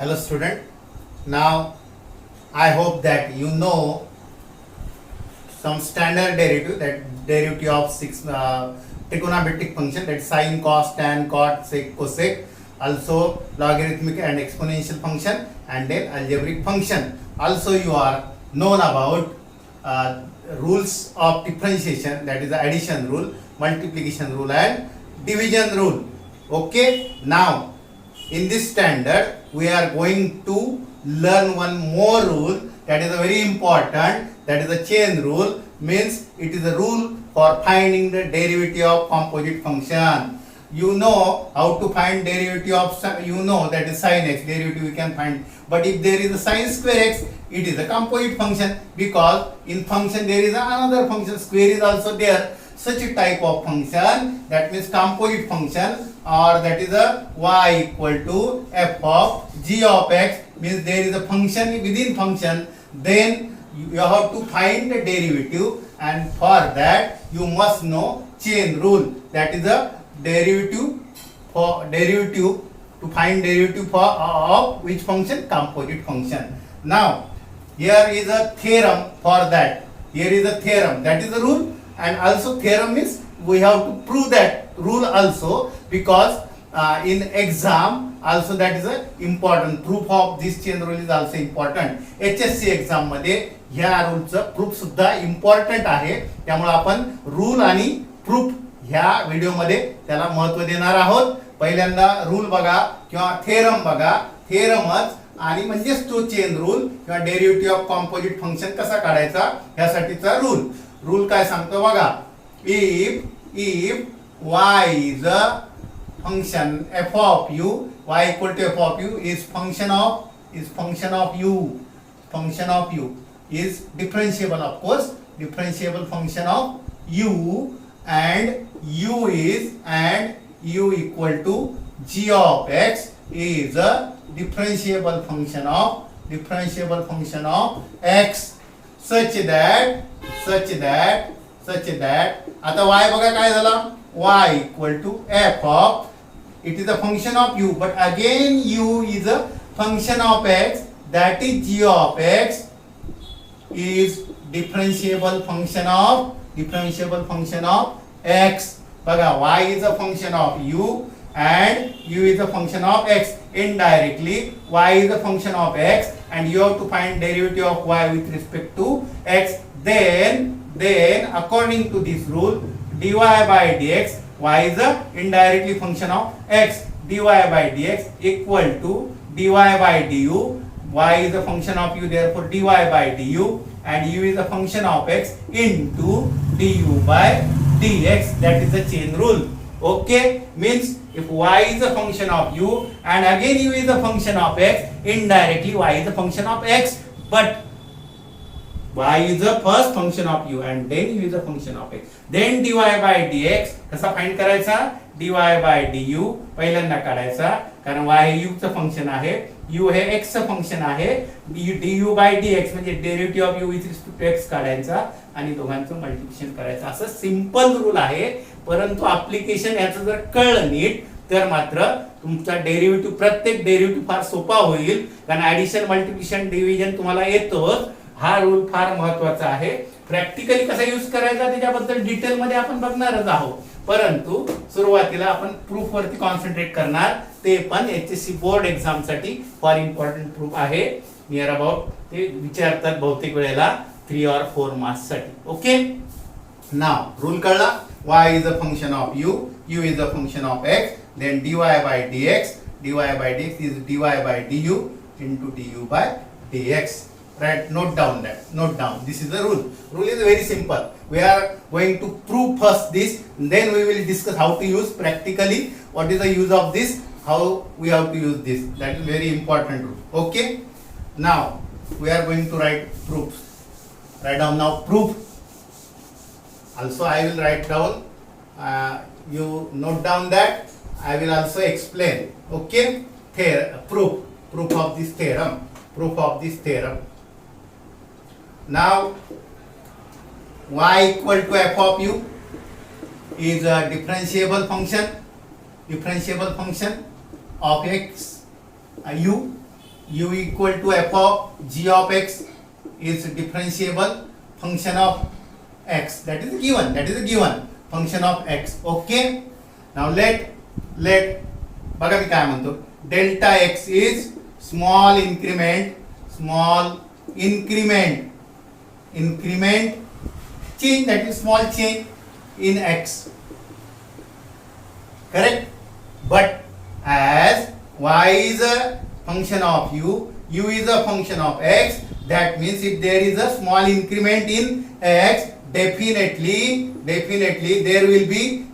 Hello student. Now I hope that you know some standard derivative, that derivative of six trigonometric function, that sine, cos, tan, cot, sec, cosec, also logarithmic and exponential function, and then algebraic function. Also you are known about rules of differentiation, that is the addition rule, multiplication rule and division rule. Okay, now in this standard we are going to learn one more rule that is a very important, that is the chain rule. Means it is a rule for finding the derivative of composite function. You know how to find derivative of, you know that is sin x, derivative we can find, but if there is a sin square x, it is a composite function, because in function there is another function, square is also there. Such a type of function, that means composite function, or that is a y equal to f of g of x, means there is a function within function, then you have to find the derivative, and for that you must know chain rule, that is a derivative to find derivative of which function? Composite function. Now here is a theorem for that. Here is a theorem, that is the rule, and also theorem means we have to prove that rule also, because in exam also that is a important, proof of this chain rule is also important. HSC exam मध्ये ह्या रूलचं proof सुद्धा important आहे, त्यामुळे आपण rule आणि proof ह्या video मध्ये त्याला महत्त्व देणार आहोत. पहिल्यांदा रूल बघा किंवा थेरम बघा, थेरमच आणि म्हणजेच तो चेन रूल किंवा डेरिव्हेटिव्ह ऑफ कॉम्पोजिट फंक्शन कसा काढायचा ह्यासाठीचा रूल. रूल काय सांगतो बघा, if y is a function f of u, y equal to f of u is function of u is differentiable, of course, differentiable function of u, and u equal to g of x is a differentiable function of x, such that आता y बघा काय झाला, y equal to f of, it is a function of u, but again u is a function of x, that is g of x is differentiable function of x. बघा y is a function of u and u is a function of x. Indirectly y is a function of x and you have to find derivative of y with respect to x. Then according to this rule, dy by dx, y is a indirectly function of x, dy by dx equal to dy by du, y is a function of u, therefore dy by du, and u is a function of x into du by dx. That is the chain rule. Okay, means if y is a function of u and again u is a function of x, indirectly y is a function of x, but y is the first function of u and then u is a function of x. Then dy by dx कसा find करायचा, dy by du पहिल्यांदा काढायचा, कारण y हे u चं function आहे, u हे x चं फंक्शन आहे, du by dx म्हणजे derivative of u with respect to x काढायचा आणि दोघांचं मल्टिप्लिकेशन करायचं. असं सिंपल रूल आहे, परंतु ऍप्लिकेशन याचं जर कळलं नीट तर मात्र तुमचा डेरिव्हेटिव्ह, प्रत्येक डेरिव्हेटिव्ह फार सोपा होईल, कारण ऍडिशन, मल्टिप्लिकेशन, डिव्हिजन तुम्हाला येतोच. हा रूल फार महत्त्वाचा आहे. प्रॅक्टिकली कसा यूज करायचा त्याच्याबद्दल डिटेल मध्ये आपण बघणारच आहोत, परंतु सुरुवातीला आपण प्रूफ वरती कॉन्सन्ट्रेट करणार, ते पण एचएससी बोर्ड एक्झाम साठी फार इम्पॉर्टंट प्रूफ आहे. नियर अबाउट ते विचारतात बहुतेक वेळेला 3 or 4 मार्क्स साठी. ओके, नाव रूल कळला, y is a function of u is a function of x, then dy by dx is dy by du into du by dx. Right, note down that, note down, this is the rule. Rule is very simple. We are going to prove first this, then we will discuss how to use practically, what is the use of this, how we have to use this. That is very important rule. Okay, now we are going to write proofs. Write down now proof. Also I will write down, you note down that, I will also explain. Okay, proof of this theorem. Now y equal to f of u is a differentiable function of x u u equal to f of g of x is differentiable function of x. That is given. That is a given function of x. Okay. Now let बघा मी काय म्हणतो, delta x is small increment change, that is small change in x. Correct? But as y is a function of u is a function of x, that means if there is a small increment in x, definitely there will be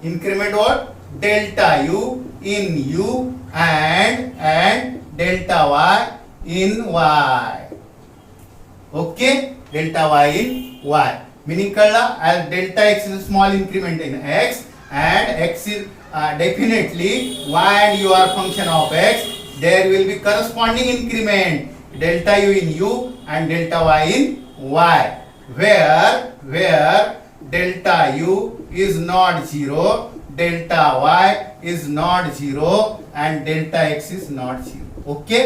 increment or delta u in u and delta y in y. Okay, delta y in y. Meaning कळला, as delta x is a small increment in x and x is definitely y and u are function of x, there will be corresponding increment delta u in u and delta y in y, where delta u is not 0, delta y is not 0 and delta x is not 0. Okay,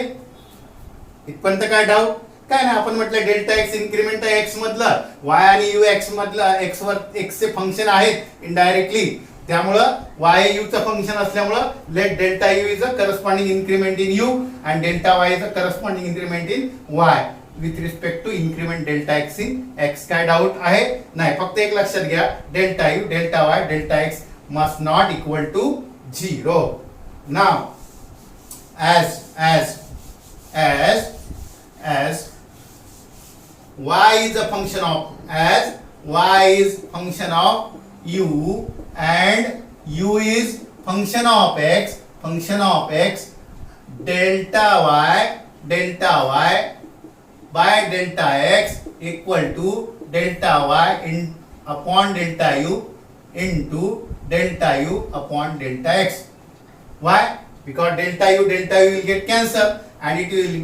इथपर्यंत काय doubt? काय नाही, आपण म्हटलं delta x increment आहे x मधलं, y आणि u x मधलं, एक्स वर एक्स चे फंक्शन आहेत इनडायरेक्टली, त्यामुळं वाय यू चं फंक्शन असल्यामुळं let delta u is a corresponding increment in u and delta y is a corresponding increment in y with respect to increment delta x in x. काय doubt आहे? नाही, फक्त एक लक्षात घ्या, delta u, delta y, delta x must not equal to 0. Now as y is a function of u and u is function of x, delta y by delta x equal to delta y in upon delta u into delta u upon delta x. Why? Because delta u will get cancelled and it will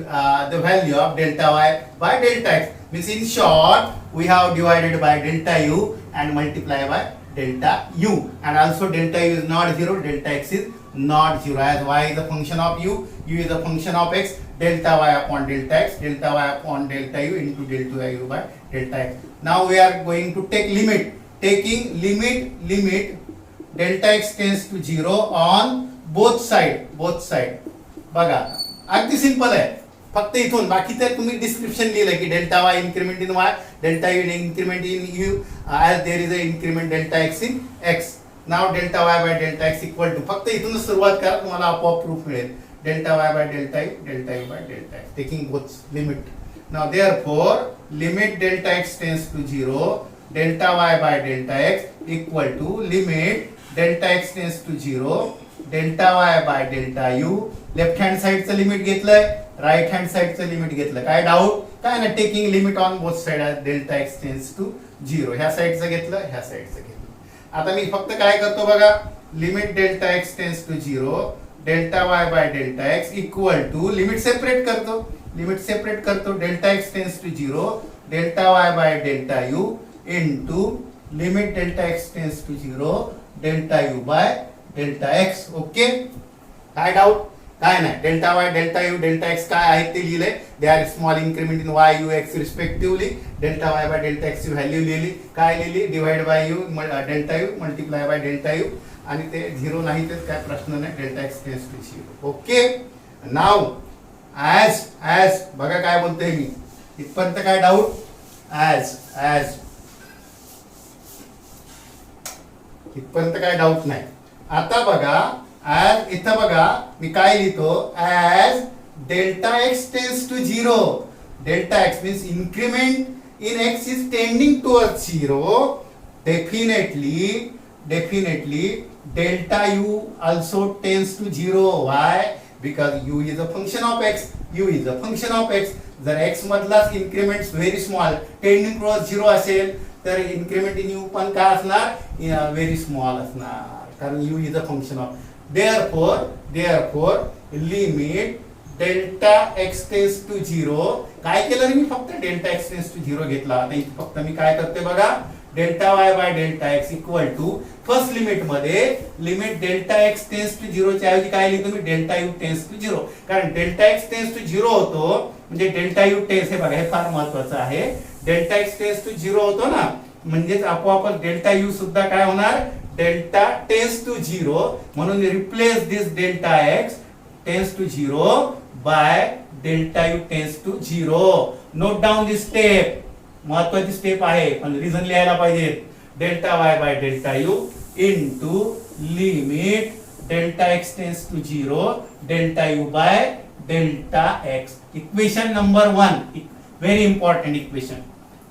the value of delta y by delta x. Means in short, we have divided by delta u and multiply by delta u, and also delta u is not 0, delta x is not 0, as y is a function of u is a function of x, delta y upon delta x, delta y upon delta u into delta u by delta x. Now we are going to take limit, taking limit delta x tends to 0 on both side. बघा अगदी simple आहे, फक्त इथून बाकी तर तुम्ही description लिहिलं की delta y increment in Y, delta you increment in you as there is a increment delta x in x. Now delta y by delta x equal to, फक्त इथूनच सुरुवात करा, तुम्हाला आपोआप प्रूफ मिळेल, delta y by delta u by delta x, taking both limit. Now therefore limit delta x tends to 0, delta y by delta x equal to limit delta x tends to 0, delta y by delta u. Left hand साइडचं limit घेतलंय, right hand साइडचं limit घेतलं. काय doubt? काय ना, taking limit on both side delta x tends to 0. ह्या साइडचं घेतलं, ह्या साइडचं घेतलं. आता मी फक्त काय करतो बघा, limit delta x tends to 0, delta y by delta x equal to, limit separate करतो, delta x tends to 0, delta y by delta u into limit delta x tends to 0, delta u by delta x. Okay, काय doubt? काय नाही, delta y delta u delta x काय आहेत ते लिहिले, they are small increment in y u x respectively. Delta y by delta x ची value लिहिली, काय लिहिली, divide by u delta u multiply by delta u, आणि ते 0 नाही तर काय प्रश्न नाही, delta x tends to 0. Okay, now as बघा काय बोलतोय मी, इथपर्यंत काय डाऊट? ॲज इथपर्यंत काय डाऊट नाही. आता बघा as इथं बघा मी काय लिहितो, as delta x tends to 0, delta x means increment in x is tending towards 0, definitely delta u also tends to 0. Why? Because u is a function of x, जर x मधलाच increments very small tending towards 0 असेल तर increment in u पण काय असणार, very small असणार, कारण u is a function of. Therefore limit delta x tends to 0. काय केलं रे मी, फक्त delta x tends to 0 घेतला. आता इथे फक्त मी काय करते बघा, delta y by delta x equal to first limit मध्ये limit delta x tends to 0 च्या ऐवजी काय लिहितो मी डेल्टा यू टेन्स टू 0 कारण डेल्टा एक्स टेन्स टू 0 होतो म्हणजे डेल्टा यू टेन्स हे बघा हे फार महत्त्वाचं आहे डेल्टा एक्स टेन्स टू 0 होतो ना म्हणजेच आपोआप डेल्टा यू सुद्धा काय होणार डेल्टा टेन्स टू 0 म्हणून replace this delta x tends to 0 by delta u tends to 0 note down this step महत्वाची स्टेप आहे पण रिझन लिहायला पाहिजे delta y by delta u into limit delta x tends to 0 delta u by delta x equation number 1 very important equation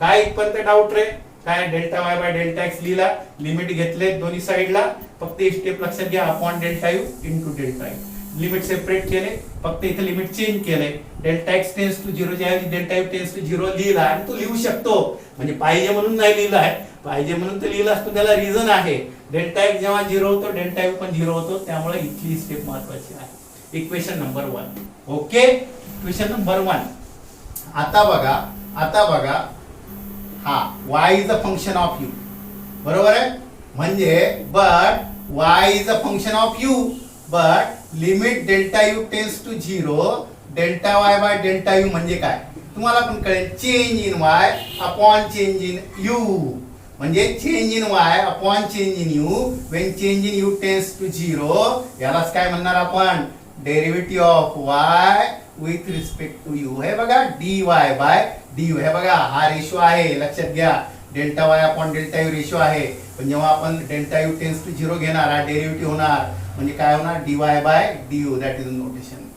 काय इथपर्यंत doubt रे काय delta y by delta x लिहिला लिमिट घेतले दोन्ही साइडला फक्त एक स्टेप लक्षात घ्या upon delta u into delta U limit separate केले फक्त इथे लिमिट चेंज केले डेल्टा एक्स टेन्स टू 0 च्या ऐवजी डेल्टा यू टेन्स टू 0 लिहिला आणि तू लिहू शकतो म्हणजे पाहिजे म्हणून नाही लिहिला आहे पाहिजे म्हणून तर लिहिला असतो त्याला रिझन आहे डेल्टा एक्स जेव्हा 0 होतो डेल्टा यू पण 0 होतो त्यामुळे इथली स्टेप महत्वाची आहे equation number 1 okay equation number 1 आता बघा हा y is a function of u बरोबर आहे म्हणजे but y is a function of u but limit delta u tends to 0 delta y by delta u म्हणजे काय तुम्हाला पण कळेल change in y upon change in u म्हणजे change in y upon change in u when change in u tends to 0 यालाच काय म्हणणार आपण derivative of y with respect to u हे बघा dy बाय du हे बघा हा रेशो आहे लक्षात घ्या delta y upon delta U ratio आहे पण जेव्हा आपण डेल्टा यू टेन्स टू 0 घेणार हा डेरिव्हेटिव्ह होणार म्हणजे काय होणार dy by du that is notation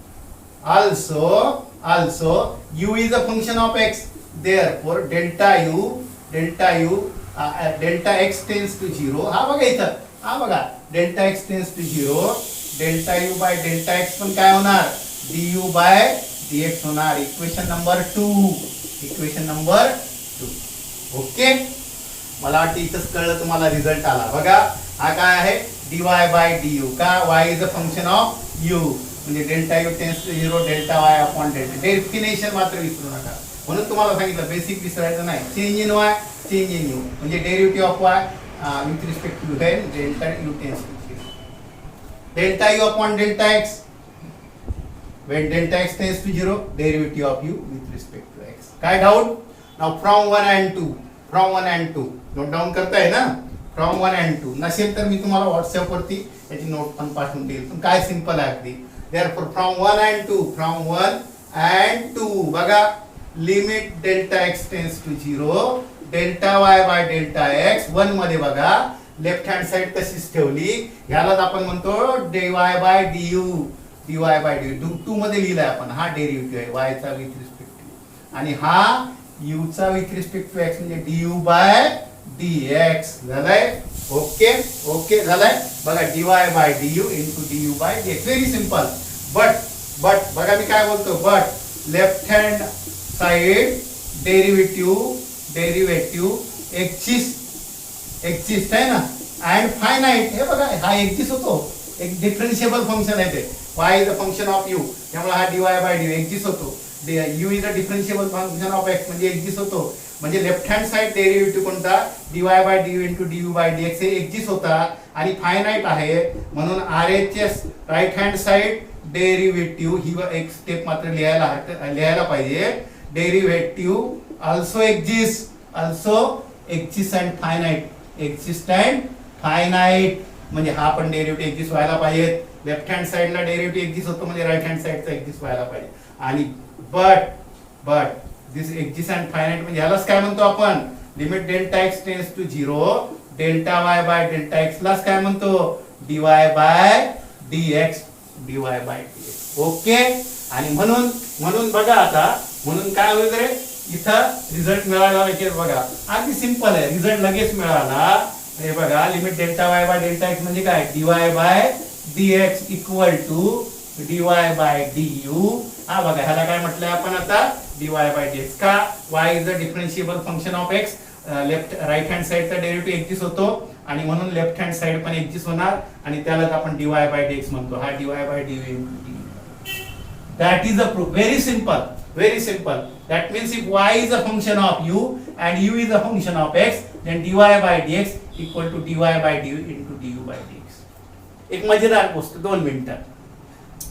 also u is a function of x therefore delta u delta x tends to 0 हा बघा इथं हा बघा delta x tends to 0 delta u by delta x पण काय होणार du बाय dx होणार equation number 2 okay मला वाटतं इथंच कळलं तुम्हाला रिझल्ट आला बघा हा काय आहे dy बाय du का y is a function of u म्हणजे delta u tends to 0 delta y upon delta definition मात्र विसरू नका म्हणून तुम्हाला सांगितलं बेसिक विसरायचं नाही change in y change in u म्हणजे derivative of y with respect to then delta u tends to 0 delta u upon delta x when delta x tends to 0 derivative of u with respect to x काय doubt now from 1 and 2 note down करताय ना from 1 and 2 नसेल तर मी तुम्हाला WhatsApp वरती याची note पण पाठवून देईल पण काय सिंपल आहे अगदी therefore from 1 and 2 बघा limit delta x tends to 0 delta y by delta x 1 मध्ये बघा लेफ्ट हँड साइड तशीच ठेवली यालाच आपण म्हणतो dy by du dy by du 2 मध्ये लिहिलाय आपण हा डेरिव्हेटिव्ह आहे y चा विथ रिस्पेक्ट टू आणि हा u चा विथ रिस्पेक्ट टू x म्हणजे du बाय dx झालाय ओके झालाय बघा dy by du into du by dx very simple but बघा मी काय बोलतो but left hand side derivative exist आहे ना अँड फायनाइट हे बघा हा एक्झिस्ट होतो एक डिफरन्शिएबल फंक्शन आहे ते y is a function of u त्यामुळे हा dy बाय du एक्झिस्ट होतो u is a differentiable function of x म्हणजे एक्झिस्ट होतो म्हणजे लेफ्ट हँड साइड डेरिव्हेटिव्ह कोणता dy by du into du by dx हे एक्झिस्ट होता आणि फायनाइट आहे म्हणून RHS right hand side derivative ही एक स्टेप मात्र लिहायला पाहिजे derivative also exist and finite म्हणजे हा पण डेरिव्हेटिव्ह एक्झिस्ट व्हायला पाहिजे लेफ्ट हँड साइडला डेरिव्हेटिव्ह एक्झिस्ट होतो म्हणजे राइट हँड साइडचा एक्झिस्ट व्हायला पाहिजे आणि but this exist and finite म्हणजे ह्यालाच काय म्हणतो आपण limit delta x tends to 0 delta y by delta x लाच काय म्हणतो dy बाय dx ओके आणि म्हणून बघा आता म्हणून काय होईल रे इथं रिझल्ट मिळाला बघा अगदी सिंपल आहे रिझल्ट लगेच मिळाला हे बघा limit delta y by delta x म्हणजे काय dy by dx equal to dy by du हा बघा ह्याला काय म्हटलंय आपण आता dy बाय dx का y is a differentiable function of x left right hand साइडचा डेरिव्हेटिव्ह एक्झिस्ट होतो आणि म्हणून लेफ्ट हँड साइड पण एक्झिस्ट होणार आणि त्यालाच आपण dy बाय dx म्हणतो हा dy by du that is a proof very simple that means if y is a function of u and u is a function of x then dy by dx equal to dy by du into du by dx. एक मजेदार गोष्ट 2 मिनिटात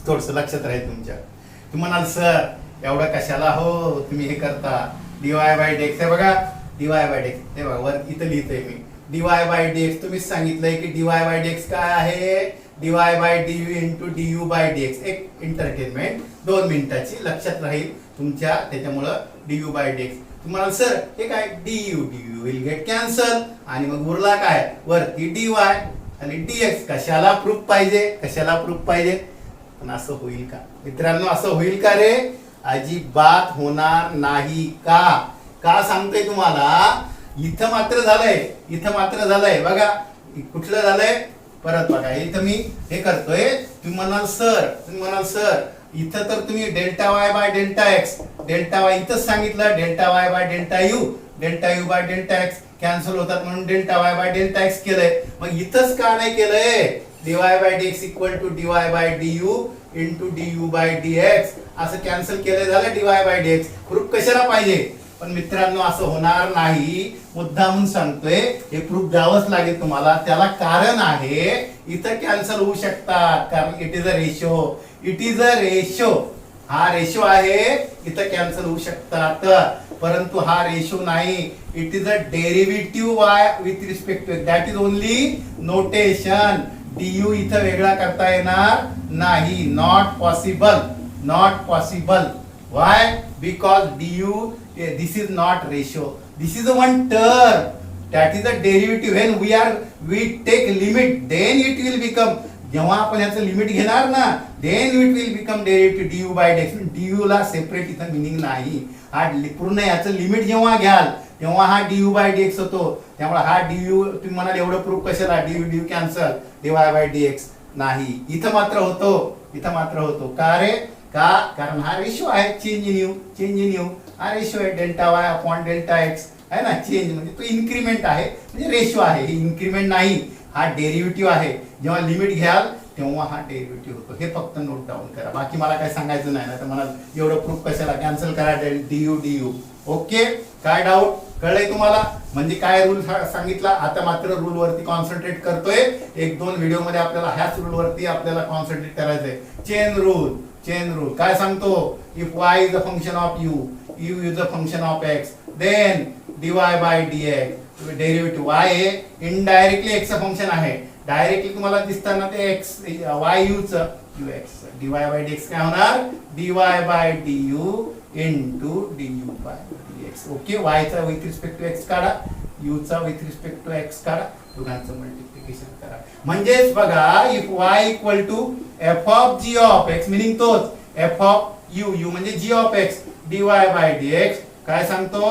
थोडस लक्षात राहील तुमच्या. तुम्ही म्हणाल सर एवढं कशाला हो तुम्ही हे करता, dy by dx हे बघा, dy by dx हे बघा वर इथं लिहितोय मी dy by dx. तुम्हीच सांगितलंय की dy by dx काय आहे, dy by du into du by dx. एक एंटरटेनमेंट 2 मिनिटाची लक्षात राहील तुमच्या, त्याच्यामुळं du by dx. तुम्हाला सर हे काय du विल गेट कॅन्सल आणि मग उरला काय वरती dy आणि dx. कशाला प्रूफ पाहिजे, कशाला प्रूफ पाहिजे, पण असं होईल का मित्रांनो, असं होईल का रे, अजिबात होणार नाही. का सांगतोय तुम्हाला, इथं मात्र झालंय, इथं मात्र झालंय बघा, कुठलं झालंय परत बघा, इथं मी हे करतोय. तुम्ही म्हणाल सर इथं तर तुम्ही delta y by delta x, delta y इथंच सांगितलं, delta y by delta u by delta x cancel होतात म्हणून delta y by delta x केलंय. मग इथंच का नाही केलंय, dy by dx equal to dy by du into du by dx असं कॅन्सल केलं झालं dy बाय dx. प्रूफ कशाला पाहिजे, पण मित्रांनो असं होणार नाही, मुद्दामून सांगतोय, हे प्रूफ द्यावंच लागेल तुम्हाला. त्याला कारण आहे, इथं कॅन्सल होऊ शकतात कारण इट इज अ रेशो, हा रेशो आहे, इथं कॅन्सल होऊ शकतात. परंतु हा रेशो नाही, it is a derivative y with respect to, that is only notation. du इथं वेगळा करता येणार नाही, not possible. Why? Because du, this is not ratio. This is one term. That is a derivative. When we take limit, then it will become. जेव्हा आपण याचं limit घेणार ना, then it will become derivative du by dx. du ला separate इथं meaning नाही. हा पूर्ण याचं लिमिट जेव्हा घ्याल तेव्हा हा du by dx होतो. त्यामुळे हा du तुम्ही म्हणाल एवढं प्रूफ कशाला, du cancel, dy by dx नाही, इथं मात्र होतो. का रे, कारण हा रेशो आहे, चेंज इन यू हा रेशो आहे, delta y upon delta x आहे ना. चेंज म्हणजे तो इन्क्रीमेंट आहे, म्हणजे रेशो आहे, हे इन्क्रीमेंट नाही, हा डेरिव्हेटिव्ह आहे. जेव्हा लिमिट घ्याल तेव्हा हा डेरिव्हेटिव्ह होतो. हे फक्त नोट डाऊन करा, बाकी मला काय सांगायचं नाही. तर मला एवढं प्रूफ कशाला, कॅन्सल करा du. ओके, काय डाऊट कळलंय तुम्हाला, म्हणजे काय रूल सांगितला. आता मात्र रूल वरती कॉन्सन्ट्रेट करतोय. 1-2 व्हिडिओ मध्ये आपल्याला ह्याच रूल वरती आपल्याला कॉन्सन्ट्रेट करायचंय. चेन रूल काय सांगतो, if y is a function of u is a function of x, then dy by dx derivative y हे इनडायरेक्टली x चं फंक्शन आहे, डायरेक्टली तुम्हाला दिसताना ते x y u चं ux, dy बाय dx काय होणार, dy by du into du by dx. Okay, y चा विथ रिस्पेक्ट टू x काढा, u चा विथ रिस्पेक्ट टू x काढा, दोघांचं मल्टिप्लिकेशन करा. म्हणजेच बघा, if y equal to f of g of x, meaning तोच f ऑफ u म्हणजे g of x dy by dx. काय सांगतो,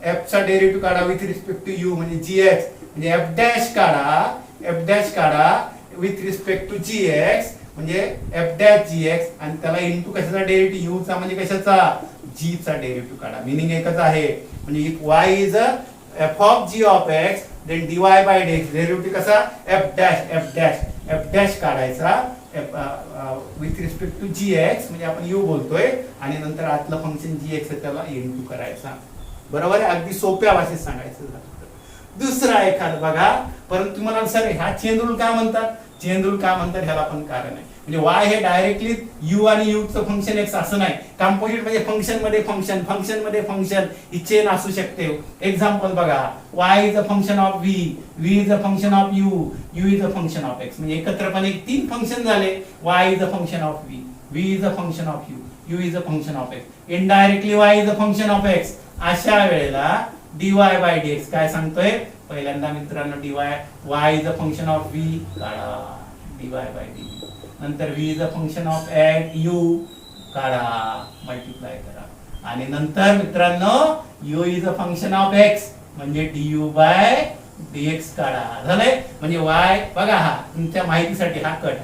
f चा डेरिव्हेटिव्ह काढा विथ रिस्पेक्ट टू u म्हणजे gx, म्हणजे f डॅश काढा विथ रिस्पेक्ट टू gx म्हणजे f डॅश gx, आणि त्याला इनटू कशाचा डेरिव्हेटिव्ह, u चा म्हणजे कशाचा, g चा डेरिव्हेटिव्ह काढा. मिनिंग एकच आहे. म्हणजे if y is a f of g of x, then dy by dx derivative कसा, f डॅश काढायचा विथ रिस्पेक्ट टू gx म्हणजे आपण u बोलतोय, आणि नंतर आतलं फंक्शन gx त्याला इनटू करायचा. बरोबर आहे, अगदी सोप्या भाषेत सांगायचं झालं. दुसरा एखादा बघा, परंतु तुम्हाला सर ह्या चेन रूल का म्हणतात, ह्याला पण कारण आहे. म्हणजे y हे डायरेक्टली u आणि u चं फंक्शन x असं नाही, कंपोजिट म्हणजे फंक्शन मध्ये फंक्शन ही चेन असू शकते. एक्झाम्पल बघा, y is a function of v is a function of u is a function of x, म्हणजे एकत्रपणे 3 फंक्शन झाले. y is a function of v is a function of u is a function of x, indirectly y is a function of x. अशा वेळेला dy by dx काय सांगतोय, पहिल्यांदा मित्रांनो y is a function of v काढा, dy by dv, नंतर v is a function of u काढा, multiply करा, आणि नंतर मित्रांनो u is a function of x म्हणजे du बाय dx काढा. झालंय, म्हणजे y बघा, हा तुमच्या माहितीसाठी हा cut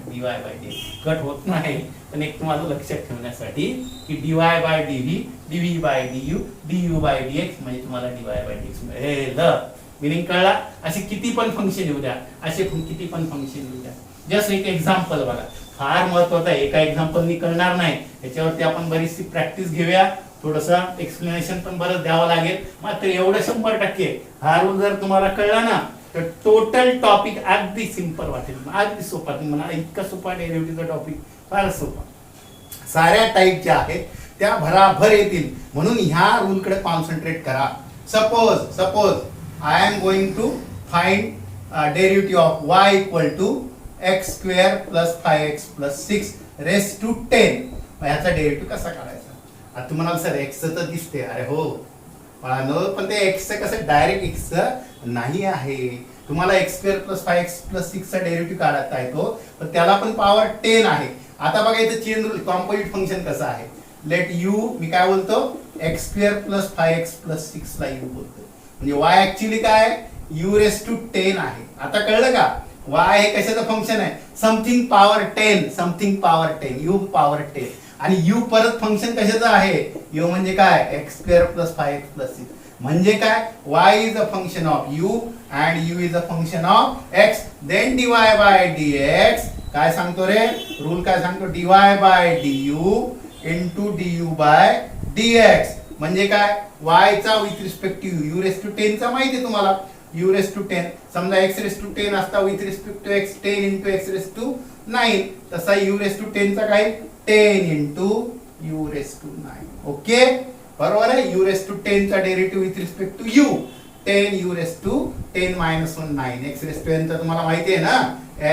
dy by dx cut होत नाही, पण एक तुम्हाला लक्षात ठेवण्यासाठी की dy by dv by du by dx म्हणजे तुम्हाला dy बाय dx मिळेल. मिनिंग कळला. असे किती पण फंक्शन येऊ द्या, जस्ट एक एक्झाम्पल बघा, फार महत्वाचं आहे, एका एक्झाम्पलनी कळणार नाही, याच्यावरती आपण बरीचशी प्रॅक्टिस घेऊया, थोडंसं एक्सप्लेनेशन पण बरंच द्यावं लागेल, मात्र एवढं 100% हा रूल जर तुम्हाला कळला ना तर टोटल टॉपिक अगदी सिंपल वाटेल, अगदी सोपा. तुम्ही म्हणा इतका सोपा डेरिव्हेटिव्हचा टॉपिक, फारच सोपा. साऱ्या टाईपच्या आहेत त्या भराभर येतील, म्हणून ह्या रूलकडे कॉन्सन्ट्रेट करा. Suppose I am going to find derivative of y equal to x square plus 5x plus 6 raise to 10. ह्याचा डेरिव्हेटिव्ह कसा काढायचा? आता तुम्हाला सर x तर दिसते, अरे हो पण ते x कसं डायरेक्ट x नाही आहे. तुम्हाला x square plus 5x plus 6 चा डेरिव्हेटिव्ह काढता येतो, पण त्याला पण पॉवर 10 आहे. आता बघा इथे चेन रूल कॉम्पोजिट फंक्शन कसं आहे. लेट u मी काय बोलतो x square plus 5x plus 6 ला u बोलतो, म्हणजे y ऍक्च्युअली काय u रेस टू 10 आहे. आता कळलं का? y हे कशाचं फंक्शन आहे? Something power 10, something power 10, u power 10. आणि u परत फंक्शन कशाचं आहे? u म्हणजे काय x square plus 5x plus 6. म्हणजे काय y is a function of u and u is a function of x. Then dy by dx काय सांगतो रे रूल, काय सांगतो? dy by du into du by dx. म्हणजे काय y चा with respect to u raise to 10 चा माहिती आहे तुम्हाला, u रेस टू 10. समजा x रेस टू 10 असता with respect to x 10 into x raise to 9, तसा u रेस टू 10 चा काय 10 into u raise to 9. Okay बरोबर आहे. u रेस टू 10 चा derivative with respect to u 10 u raise to 10 minus 1 9. x raise to n तर तुम्हाला माहिती आहे ना,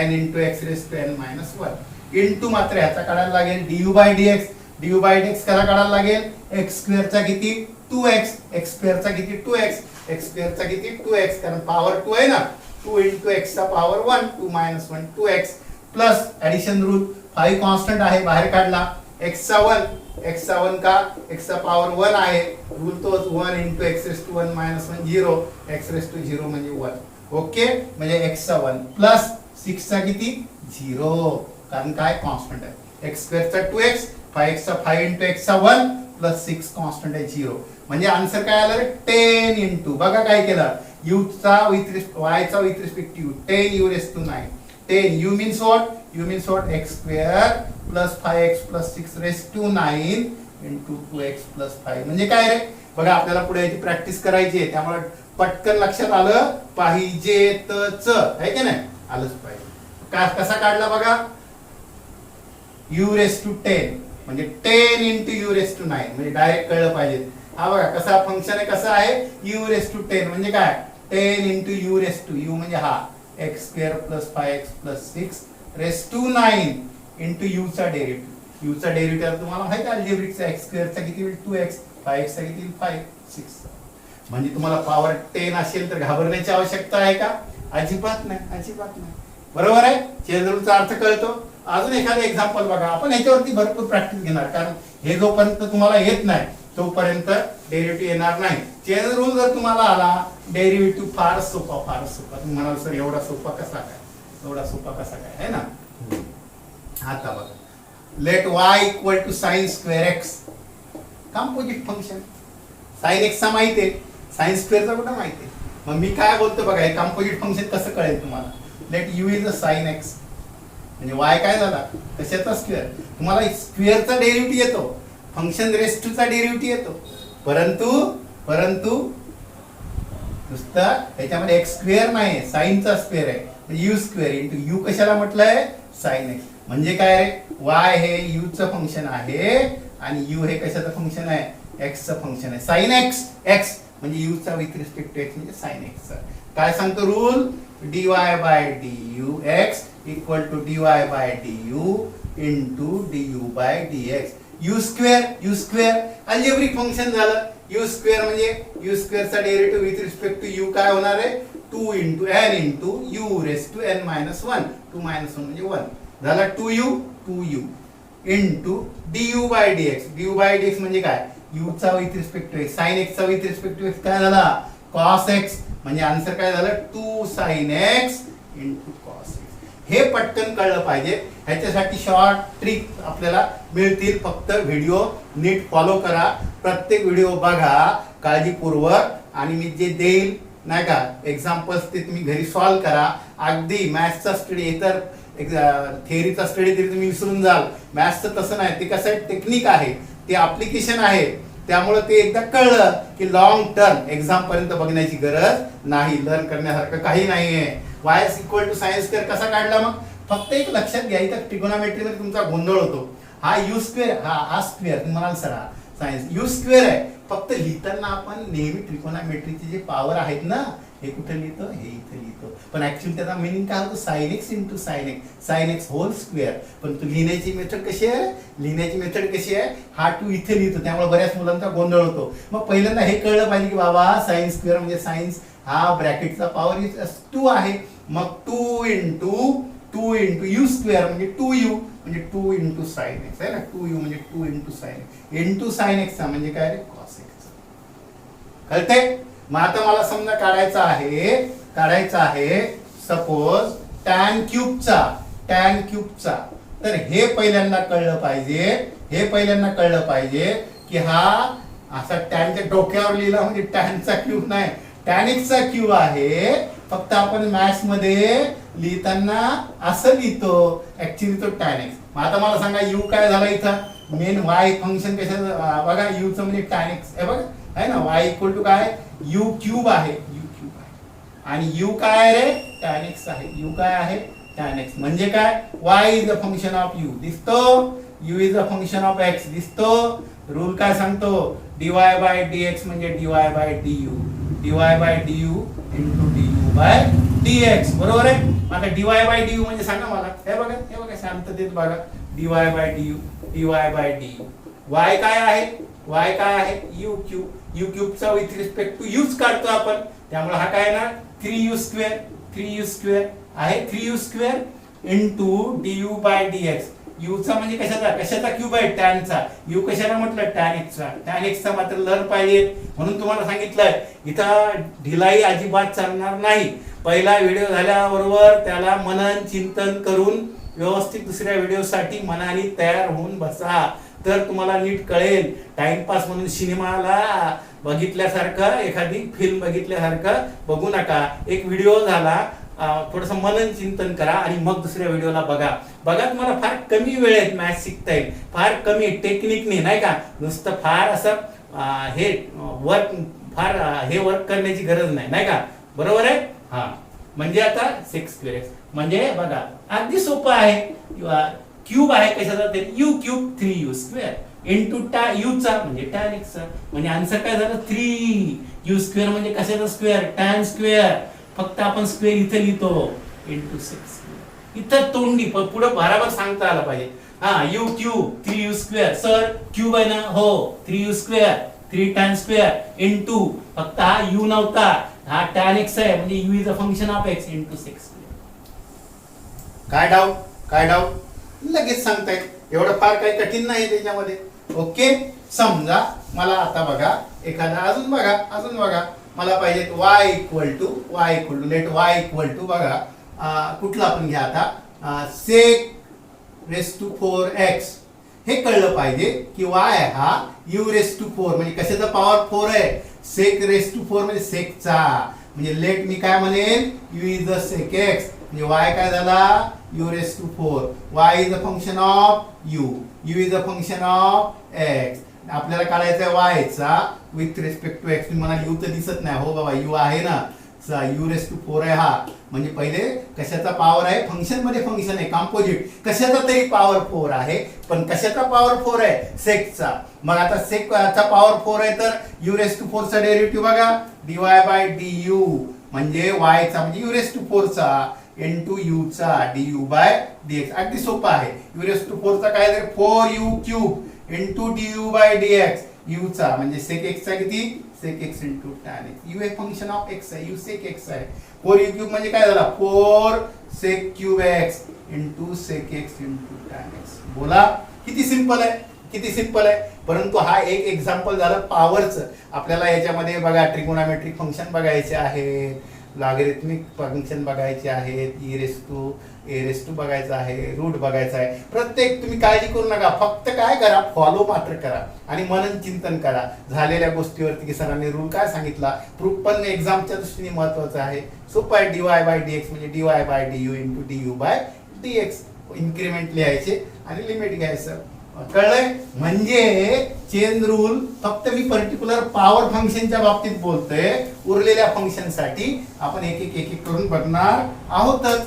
n into x raise to n minus 1 into मात्र ह्याचा काढायला लागेल du by dx. du by dx कसा काढायला लागेल? x स्क्वेअर चा किती 2x, x स्क्वेअर चा किती 2x, x स्क्वेअर चा किती 2x, कारण पॉवर 2 आहे ना. 2 इंटू x चा power 1, 2 minus 1 2x plus addition rule 5 constant आहे बाहेर काढला. x चा 1 का x चा पॉवर 1 आहे, रूल तोच 1 into x raise to 1 minus 1 0, x raise to 0 म्हणजे 1. ओके म्हणजे x चा 1 प्लस 6 चा किती 0, कारण काय कॉन्स्टंट आहे. x स्क्वेअर चा 2x, 5x चा 5 इंटू x चा 1 प्लस 6 कॉन्स्टंट आहे 0. म्हणजे आन्सर काय आलं रे 10 इंटू, बघा काय केलं, u चा विथ y चा with respect to 10 u raise to 9. 10 u means what? u means what? x square plus 5x plus 6 raised to 9 into 2x plus 5. म्हणजे काय रे? बघा आपल्याला पुढे याची प्रॅक्टिस करायची आहे, त्यामुळे पटकन लक्षात आलं पाहिजेतच, आहे की नाही? आलंच पाहिजे. कसा काढला बघा, u raised to 10 म्हणजे 10 into u raised to 9, म्हणजे डायरेक्ट कळलं पाहिजे. हा बघा कसा फंक्शन आहे, कसा आहे u raised to 10 म्हणजे काय 10 into u raised to, u म्हणजे हा x square plus 5x plus 6 raise to 9 into u चा डेरिव्हेटिव्ह. u चा डेरिव्हेटिव्ह तुम्हाला माहिती आहे अल्जेब्रिकचा, x स्क्वेअर चा किती होईल 2x, 5x चा किती होईल 5 6. म्हणजे तुम्हाला पॉवर 10 असेल तर घाबरण्याची आवश्यकता आहे का? अजिबात नाही, अजिबात नाही. बरोबर आहे. चेन रूलचा अर्थ कळतो. अजून एखादं एक्झाम्पल बघा, आपण ह्याच्यावरती भरपूर प्रॅक्टिस घेणार, कारण हे जोपर्यंत तुम्हाला येत नाही तोपर्यंत डेरिव्हेटिव्ह येणार नाही. चेन रूल जर तुम्हाला आला, डेरिव्हेटिव्ह फार सोपा, फार सोपा. तुम्ही म्हणाल सर एवढा सोपा कसा काय, एवढा सोपा कसा काय, है ना? आता बघा, let y equal to sine square x, composite function. Sine x चा माहिती आहे, साइन स्क्वेअरचा कुठं माहिती आहे? मग मी काय बोलतो बघा, हे कॉम्पोजिट फंक्शन कसं कळेल तुम्हाला? Let u is a sine x, म्हणजे y काय झाला कशाचा स्क्वेअर. तुम्हाला स्क्वेअरचा डेरिव्हेटिव्ह येतो, फंक्शन रेस टू चा डेरिव्हेटिव्ह येतो, परंतु नुसतं त्याच्यामध्ये एक्स स्क्वेअर नाही, साइनचा स्क्वेअर आहे. यू स्क्वेअर इंटू यू कशाला म्हटलंय साइन एक्स. म्हणजे काय रे, y हे u चं फंक्शन आहे आणि u हे कशाचं फंक्शन आहे, x चं फंक्शन आहे. साइन एक्स, x म्हणजे u चा विथ रिस्पेक्ट टू x म्हणजे साइन एक्स. काय सांगतो rule, dy by du x equal to dy by du into du by dx. U square algebraic function झालं. U square म्हणजे u square चा derivative with respect to u काय होणार आहे 2 into n into u raise to n minus 1. 2 minus 1 म्हणजे 1 झाला 2u into du by dx. du by dx म्हणजे काय, u चा with respect to x, sine x चा विथ रिस्पेक्ट टू x काय झाला cos x. म्हणजे आन्सर काय झालं 2 sin x into cos x. हे पटकन कळलं पाहिजे. ह्याच्यासाठी शॉर्ट ट्रिक आपल्याला मिळतील, फक्त व्हिडिओ नीट फॉलो करा, प्रत्येक व्हिडिओ बघा काळजीपूर्वक, आणि मी जे देईल नाही का एक्झाम्पल्स ते तुम्ही घरी सॉल्व करा. अगदी मॅथ्सचा स्टडी, इतर थिअरीचा स्टडी तरी तुम्ही विसरून जाल. मॅथ्सचं तसं नाही, ते कसं टेक्निक आहे, ते ॲप्लिकेशन आहे. त्यामुळे ते एकदा कळलं की लॉंग टर्म एक्झाम पर्यंत बघण्याची गरज नाही, लर्न करण्यासारखं काही नाहीये. Y equal to sines square कसा काढला मग? फक्त एक लक्षात घ्या, इथं ट्रिगोनॉमेट्री मध्ये तुमचा गोंधळ होतो. हा यू स्क्वेअर, हा स्क्वेअर तुम्ही म्हणाल सर हा सायन्स यू स्क्वेअर आहे, फक्त लिहिताना आपण नेहमी ट्रिगोनॉमेट्रीचे जे पॉवर आहेत ना हे कुठे लिहितो, हे इथे लिहितो, पण ऍक्च्युअली त्याचा मिनिंग काय होतं? Sine x into sine x whole square. पण तू लिहिण्याची मेथड कशी आहे? लिहिण्याची मेथड कशी आहे? हा टू इथे लिहितो, त्यामुळे बऱ्याच मुलांचा गोंधळ होतो. मग पहिल्यांदा हे कळलं पाहिजे की बाबा साइन स्क्वेअर म्हणजे सायन्स हा ब्रॅकेटचा पॉवर 2 आहे. मग 2 इंटू यू स्क्वेअर म्हणजे 2u म्हणजे 2 इंटू साइन एक्स आहे ना, 2u म्हणजे 2 into sine x into sine x म्हणजे काय रे? Cos x. कळते? मग आता मला समजा काढायचा आहे सपोज टॅन क्यूबचा. तर हे पहिल्यांदा कळलं पाहिजे की हा असा टॅनच्या डोक्यावर लिहिला म्हणजे टॅनचा क्यूब नाही, टॅन एक्सचा क्यूब आहे. फक्त आपण मॅथ्स मध्ये लिहिताना असं लिहितो, ऍक्च्युली तो टॅन एक्स. मग आता मला सांगा यू काय झाला इथं? मेन वाय फंक्शन कशाचं बघा, यूचं म्हणजे टॅन एक्स आहे बघा, आहे ना. वाय इक्वल टू काय? यू क्यूब आहे आणि यू काय आहे रे? टॅन एक्स आहे. यू काय आहे? Tan x. म्हणजे काय? Y is a function of u दिसतो, u is a function of x दिसतो. रूल काय सांगतो? डीवाय बाय डीएक्स म्हणजे d y by d u into d u by d x. बरोबर आहे? आता डीवाय बाय डीयू म्हणजे सांगा मला. हे बघा शांततेत बघा. Dy by DU. वाय काय आहे? यू क्यूबचा विथ रिस्पेक्ट टू यूज काढतो आपण, त्यामुळे हा काय ना 3u स्क्वेअर आहे. 3u square into d u by d x. यूचा म्हणजे कशाचा क्यूब आहे? टॅनचा. यू कशाला म्हटलं? टॅन एक्सचा मात्र लर्न पाहिजे, म्हणून तुम्हाला सांगितलंय इथं ढिलाई अजिबात चालणार नाही. पहिला व्हिडिओ झाल्याबरोबर त्याला मनन चिंतन करून व्यवस्थित दुसऱ्या व्हिडिओसाठी मनाने तयार होऊन बसा, तर तुम्हाला नीट कळेल. टाइमपास म्हणून सिनेमाला बघितल्यासारखं, एखादी फिल्म बघितल्यासारखं बघू नका. एक व्हिडिओ झाला, थोडंसं मनन चिंतन करा आणि मग दुसऱ्या व्हिडिओला बघा. तुम्हाला फार कमी वेळेत मॅथ्स शिकता येईल, फार कमी टेक्निकने, नाही का. नुसतं फार असं हे वर्क करण्याची गरज नाही का. बरोबर आहे? हा म्हणजे आता सेक्स स्क्वेअर म्हणजे बघा अगदी सोपं आहे. क्यूब आहे कशाचा? ते u cube 3u square into यूचा म्हणजे टॅन एक्स. म्हणजे आन्सर काय झालं? 3u स्क्वेअर म्हणजे कशाचा स्क्वेअर? Tan square. फक्त आपण स्क्वेअर इथे लिहितो इंटू 6. इथं तोंडी पुढे बराबर सांगता आलं पाहिजे. हा you cube 3u square. Sir cube आहे ना? हो. 3u square 3 tan square into फक्त हा यू नव्हता, हा टॅन एक्स आहे म्हणजे you is a function of x into 6. काय डाऊट? लगेच सांगताय, एवढं फार काही कठीण नाही त्याच्यामध्ये. ओके. समजा मला आता बघा एखादा अजून बघा मला पाहिजे y equal to let y equal to बघा कुठला आपण घ्या आता sec रेस टू 4x. हे कळलं पाहिजे की y हा u रेस टू 4 म्हणजे कशाचा पॉवर 4 आहे? sec रेस टू 4 म्हणजे सेकचा. म्हणजे लेट मी काय म्हणेन? u is a sec x म्हणजे y काय झाला? u raise to 4. y is a function of u is a function of x. आपल्याला काढायचा आहे y चा विथ रिस्पेक्ट टू x. मला u तर दिसत नाही. हो बाबा u आहे ना, u रेस टू 4 आहे हा. म्हणजे पहिले कशाचा पॉवर आहे? फंक्शन मध्ये फंक्शन आहे कंपोजिट, कशाचा तरी पॉवर 4 आहे. पण कशाचा पॉवर 4 आहे? सेकचा. मग आता सेकचा पॉवर 4 आहे तर u रेस टू 4 चा डेरिव्हेटिव्ह बघा dy बाय du म्हणजे y चा म्हणजे u रेस टू 4 चा इंटू u चा du बाय dx. अगदी सोपं आहे. u रेस टू 4 चा काय आहे? 4u cube into du by dx. u चा म्हणजे sec x चा किती? sec x into tan x. u एक फंक्शन ऑफ x आहे, u sec x आहे. 4u क्यूब म्हणजे काय झाला? 4 sec cube x into sec x into tan x. बोला किती सिंपल आहे. परंतु हा एक एक्झाम्पल झालं पॉवरचं. आपल्याला याच्यामध्ये बघा ट्रिगोनॉमेट्रिक फंक्शन बघायचे आहेत, लॉगॅरिथमिक फंक्शन बघायचे आहेत, ए रेस टू बघायचं आहे, रूट बघायचा आहे. प्रत्येक तुम्ही काळजी करू नका, फक्त काय करा? फॉलो मात्र करा आणि मनन चिंतन करा झालेल्या गोष्टीवरती की सरांनी रूल काय सांगितला. प्रूफ पण एक्झामच्या दृष्टीने महत्वाचं आहे. सोपं आहे. dy बाय dx म्हणजे dy by du into du by dx. Increment लिहायचे आणि लिमिट घ्यायचं. कळलंय? म्हणजे चेन रूल फक्त मी पर्टिक्युलर पॉवर फंक्शनच्या बाबतीत बोलतोय, उरलेल्या फंक्शन साठी आपण एक एक एक एक करून बघणार आहोतच.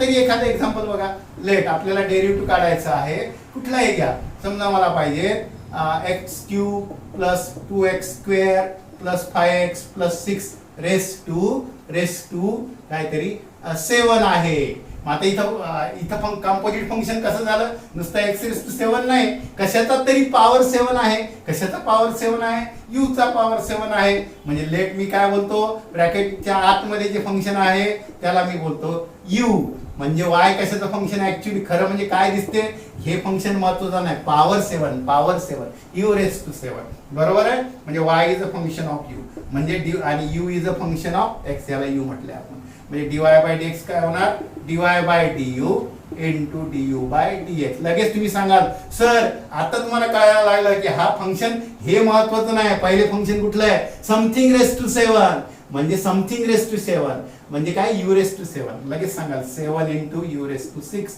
तरी एखादं एक्झाम्पल बघा. लेट आपल्याला डेरिव्हेटिव्ह काढायचा आहे, कुठलाही घ्या. समजा मला पाहिजे x cube plus 2x square plus 5x plus 6 raise to काहीतरी 7 आहे. मग आता इथं कंपोजिट फंक्शन कसं झालं? नुसतं x रेस टू 7 नाही, कशाचा तरी पॉवर 7 आहे. कशाचा पॉवर 7 आहे? u चा पॉवर 7 आहे. म्हणजे लेट मी काय बोलतो, ब्रॅकेटच्या आतमध्ये जे फंक्शन आहे त्याला मी बोलतो u. म्हणजे y कशाचं फंक्शन आहे? ऍक्च्युली खरं म्हणजे काय दिसते, हे फंक्शन महत्वाचं नाही, पॉवर 7 u रेस टू 7. बरोबर आहे? म्हणजे y is a function of u, म्हणजे आणि u is a function of x, याला u म्हटले आपण. म्हणजे dy बाय dx काय होणार? dy by du into du by dx. लगेच तुम्ही सांगाल सर आता तुम्हाला कळायला लागलं की हा फंक्शन हे महत्वाचं नाही, पहिले फंक्शन कुठलं आहे? Something raise to 7. म्हणजे समथिंग रेस टू 7 म्हणजे काय? u raise to 7. लगेच सांगाल 7 into u raise to 6,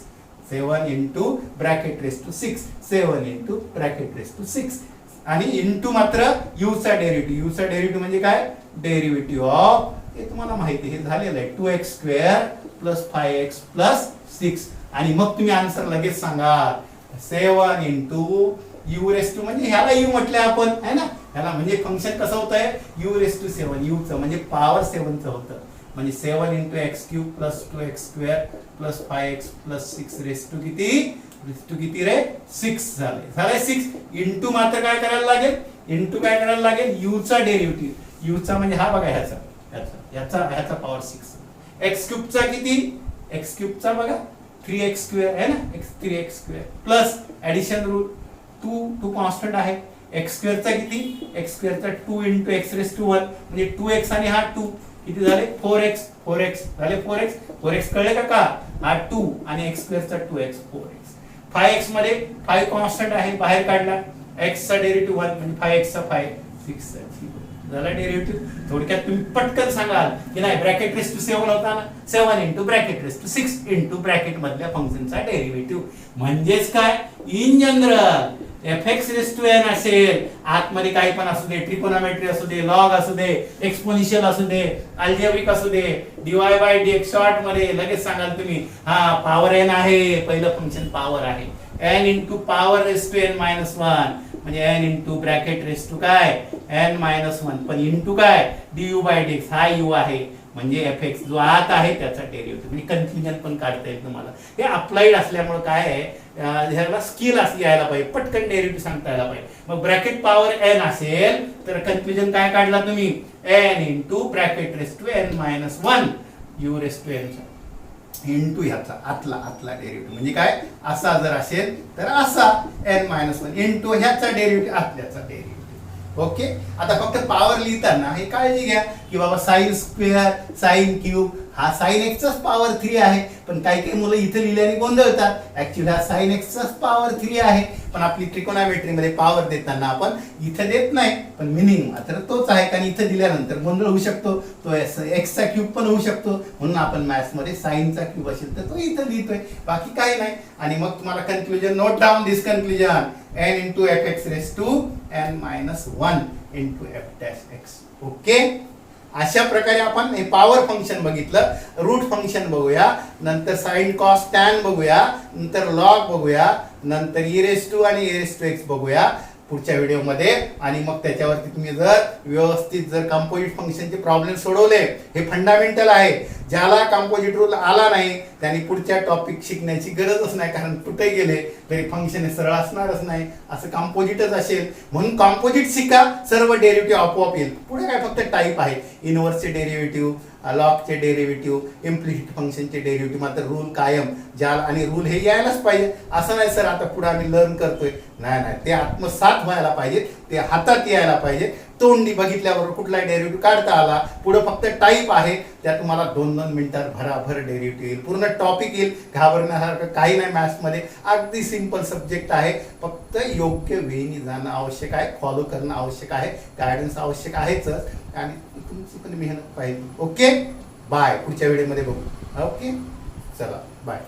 7 into bracket raise to 6, 7 into bracket raise to 6. आणि इंटू मात्र u चा डेरिव्हेटिव्ह म्हणजे काय? डेरिव्हेटिव्ह ऑफ, हे तुम्हाला माहिती आहे, हे झालेलं आहे 2x square plus 5x plus 6. आणि मग तुम्ही आन्सर लगेच सांगा 7 इंटू u रेस टू, म्हणजे ह्याला u म्हटले आपण है ना, ह्याला म्हणजे फंक्शन कसं होत आहे? u रेस टू 7, u चं म्हणजे पॉवर 7 चं होतं. म्हणजे 7 into x cube plus 2x square plus 5x plus 6 raise to किती रे? 6 झाले 6. इंटू मात्र काय करायला लागेल? u चा डेरिव्हेटिव्ह, u चा म्हणजे हा बघा ह्याचा पॉवर 6. एक्स क्यूबचा किती? एक्स क्यूबचा बघा 3x स्क्वेअर आहे ना, 3x square plus addition rule 2 constant आहे. एक्स स्क्वेअरचा किती? एक्स स्क्वेअरचा 2 इंटू एक्स रेस टू 1 म्हणजे 2x आणि हा 2 किती झाले? 4x झाले 4x कळले का? हा 2 आणि एक्स स्क्वेअरचा 2x 4x. 5x मध्ये 5 कॉन्स्टंट आहे, बाहेर काढला. x चा डेरिव्हेटिव्ह 1 म्हणजे 5x चा 5 6 झाला डेरिव्हेटिव्ह. थोडक्यात तुम्ही पटकन सांगाल की नाही ब्रॅकेट रेस टू 7 होता ना, 7 into bracket raise to 6 into bracket मधल्या फंक्शनचा डेरिव्हेटिव्ह. म्हणजेच काय? In general fx raise to n असेल, आतमध्ये काही पण असू दे, ट्रिकोनोमेट्री असू दे, लॉग असू दे, एक्सपोनेन्शियल असू दे, अल्जेब्रिक असू दे, dy बाय dx शॉर्ट मध्ये लगेच सांगाल तुम्ही हा पॉवर n आहे, पहिलं फंक्शन पॉवर आहे. n into power raise to n minus 1 म्हणजे n into bracket raise to काय? n मायनस 1, पण इंटू काय? du बाय dx हा u आहे. म्हणजे fx जो आत आहे त्याचा डेरिव्हेटिव्ह. म्हणजे कन्फ्युजन पण काढता येईल तुम्हाला. हे अप्लाइड असल्यामुळे काय आहे, ह्याला स्किल असं यायला पाहिजे, पटकन डेरिव्हेटिव्ह सांगता यायला पाहिजे. मग ब्रॅकेट पॉवर n असेल तर कन्फ्युजन काय काढला तुम्ही? n into bracket raise to n minus 1 u raise to n into ह्याचा आतला डेरिव्हेटिव्ह म्हणजे काय? असा जर असेल तर असा n मायनस 1 इंटू ह्याचा डेरिव्हेटिव्ह आतल्याचा डेरिव्हेटिव्ह. ओके. आता फक्त पॉवर लिहिताना हे काळजी घ्या की बाबा साइन स्क्वेअर साइन क्यूब हा साइन एक्स चाच पॉवर 3 आहे, पण काही काही मुलं इथे लिहिल्याने गोंधळतात. ऍक्च्युअली हा साइन एक्स चाच पॉवर 3 आहे, पण आपली ट्रिकोनोमेट्री मध्ये पॉवर देताना आपण इथे देत नाही, पण मिनिंग मात्र तोच आहे. कारण इथे दिल्यानंतर गोंधळ होऊ शकतो, तो एक्स चा क्यूब पण होऊ शकतो, म्हणून आपण मॅथ्स मध्ये साइन चा क्यूब असेल तर तो इथे लिहितोय, बाकी काही नाही. आणि मग तुम्हाला conclusion, note down this conclusion, n into fx raise to n minus 1 into f dash x. Okay. अशा प्रकारे आपण हे पॉवर फंक्शन बघितलं. रूट फंक्शन बघूया, नंतर साइन कॉस टॅन बघूया, नंतर लॉग बघूया, नंतर e रेस टू आणि e रेस टू x बघूया पुढच्या व्हिडिओमध्ये. आणि मग त्याच्यावरती तुम्ही जर व्यवस्थित जर कंपोजिट फंक्शनचे प्रॉब्लेम सोडवले, हे फंडामेंटल आहे. ज्याला कंपोजिट रूल आला नाही त्यांनी पुढच्या टॉपिक शिकण्याची गरजच नाही, कारण कुठे गेले तरी फंक्शन हे सरळ असणारच नाही, असं कंपोजिटच असेल. म्हणून कंपोजिट शिका, सर्व डेरिव्हेटिव्ह आपोआप येईल. पुढे काय फक्त टाईप आहे, इनव्हर्सचे डेरिव्हेटिव्ह, लॉगचे डेरिव्हेटिव्ह, इम्प्लिसिट फंक्शनचे डेरिव्हेटिव्ह, मात्र रूल कायम. ज्याला आणि रूल हे यायलाच पाहिजे. असं नाही सर आता पुढे आम्ही लर्न करतोय, नाही, ते आत्मसात व्हायला पाहिजे, ते हातात यायला पाहिजे. तोंडी बघितल्यावर कुठला डेरिव्हेटिव्ह काढता आला, पुढे फक्त टाईप आहे, त्या तुम्हाला 2-2 मिनिटात भराभर डेरिव्हेटिव्ह येईल, पूर्ण टॉपिक येईल. घाबरण्यासारखं काही नाही मॅथ्स मध्ये, अगदी सिंपल सब्जेक्ट आहे. फक्त योग्य वेळी जाणं आवश्यक आहे, फॉलो करणं आवश्यक आहे, गायडन्स आवश्यक आहेच, आणि तुमची पण मेहनत पाहिजे. ओके. बाय. पुढच्या व्हिडिओमध्ये बघू. ओके. चला बाय.